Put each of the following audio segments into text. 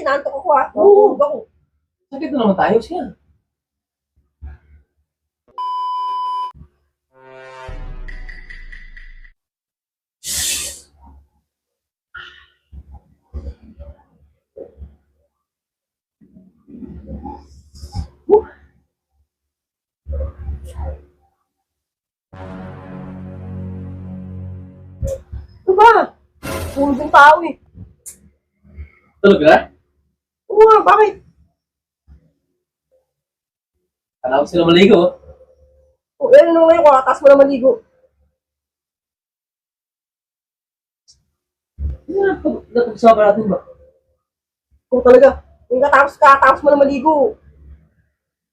natin. Nantok ako ha. Oo. Ako. Sakit na naman tayo. Siya. Ano ba? Tulog yung tao eh. Talaga? Oo nga, bakit? Alam ko sila maligo. O, ano naman ngayon, kakatas mo na maligo. Napag-usapan natin ba? Kung talaga, yung kakatapos mo na maligo.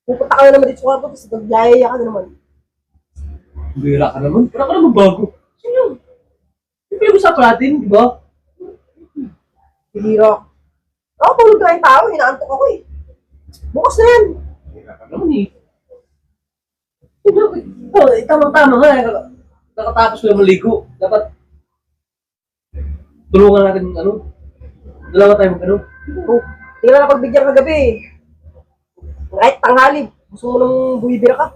Pupunta ka na naman dito sa kwarto, tapos nagyayaya ka na naman. Bira ka naman. Wala ka naman bago. Sino? Yung pinag-usapan natin, di ba? Hihira. Ako, tulog na yung tao, hinaantok ako eh. Bukas na yan. Bira ka naman eh. Tamang-tama nga eh. Nakatapos ko na maligo. Dapat tulungan natin dalawa tayo mag Oh, hindi ka na napagbigyan kagabi eh. Kahit tanghali, gusto mo nang buwibira ka.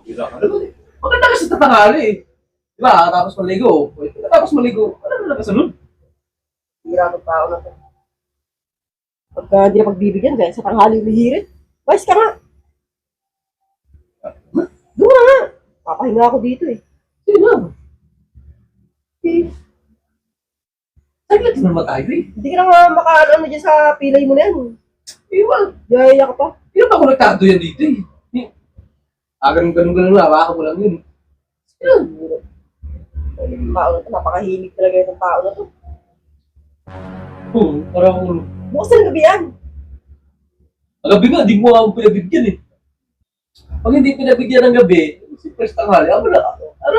Bira ka naman eh. Maganda kasi tatangali eh. Di ba? Nakatapos maligo. Nakatapos maligo. Ano na nakasunod? Hihira ng tao na to. Pagka hindi na pagbibigyan, dahil sa tanghali umihirit. Wais ka nga. Doon na nga. Papahinga ako dito eh. Sige na. Saglit naman tayo eh. Hindi ka na nga makaano dyan sa pilay mo na yan. Iwan. Yaya ka pa. Hindi na ba konektado yan dito eh? Ganun lang. Hawakan mo lang yun. Yung tao na to, napakahimik talaga yung tao na to. Oo, parang Bukas na gabi yan. gabi nga, di mo ako pinabigyan eh. Pag hindi pinabigyan ng gabi, si Pres tanghali, ano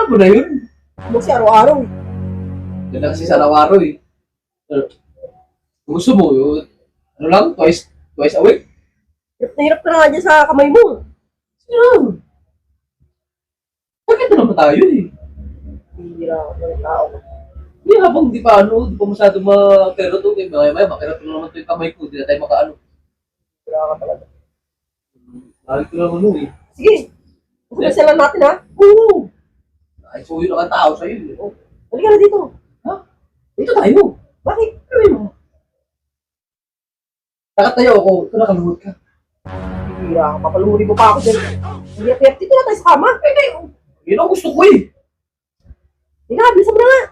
mo na yun? Bukas araw-araw eh. Yan na kasi sa araw-araw eh. Kung gusto mo, twice a week? Hirap na hirap ka na nga dyan sa kamay mo. Sino? Bakit na naman tayo eh? Hihira ng tao. Hindi habang di pa masyado makero to. Maya makero to naman to yung kamay ko. Hindi na tayo makaano. Hihira ka talaga. Lagi ko naman eh. Sige. Pagkasalan natin ha. Oo! Ay, so yun ang tao sa'yo eh. Oh, halika na dito. Ha? Dito tayo. Bakit? Ano yun? Nakatayo ako. Ito nakaluhod ka. Hihira ka. Papaluhuri mo pa ako dyan. Hirap-hirap. Dito na tayo sa kama. Yun ang gusto ko eh. Halika, bilisan mo na nga.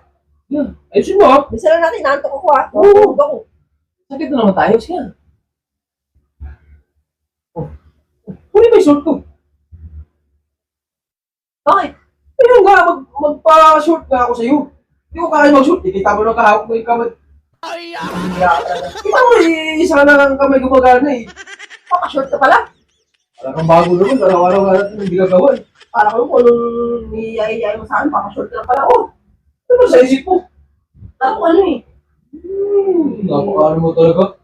Yan. Ayusin mo ah. Bilisan na natin. Naantok ako ha. Oo. Tulog ako. Sakit na naman tayo siya. Oh. Huli ba yung short ko? Bakit? Ayun nga, magpa-short nga ako sa'yo. Hindi ko kaya mag-short. Kikita mo na kahapon ko yung kamay. Hihira ka talaga. Kita mo isa na lang ang kamay gumagana eh. Pakashort ka pala. Wala kang bago naman. Araw-araw nga natin hindi gagawa eh. Para ko kung anong niyayayay mo sa akin, pakashort ka na pala. Oh, Ano sa isip mo? ako ano eh. Napakaano mo talaga.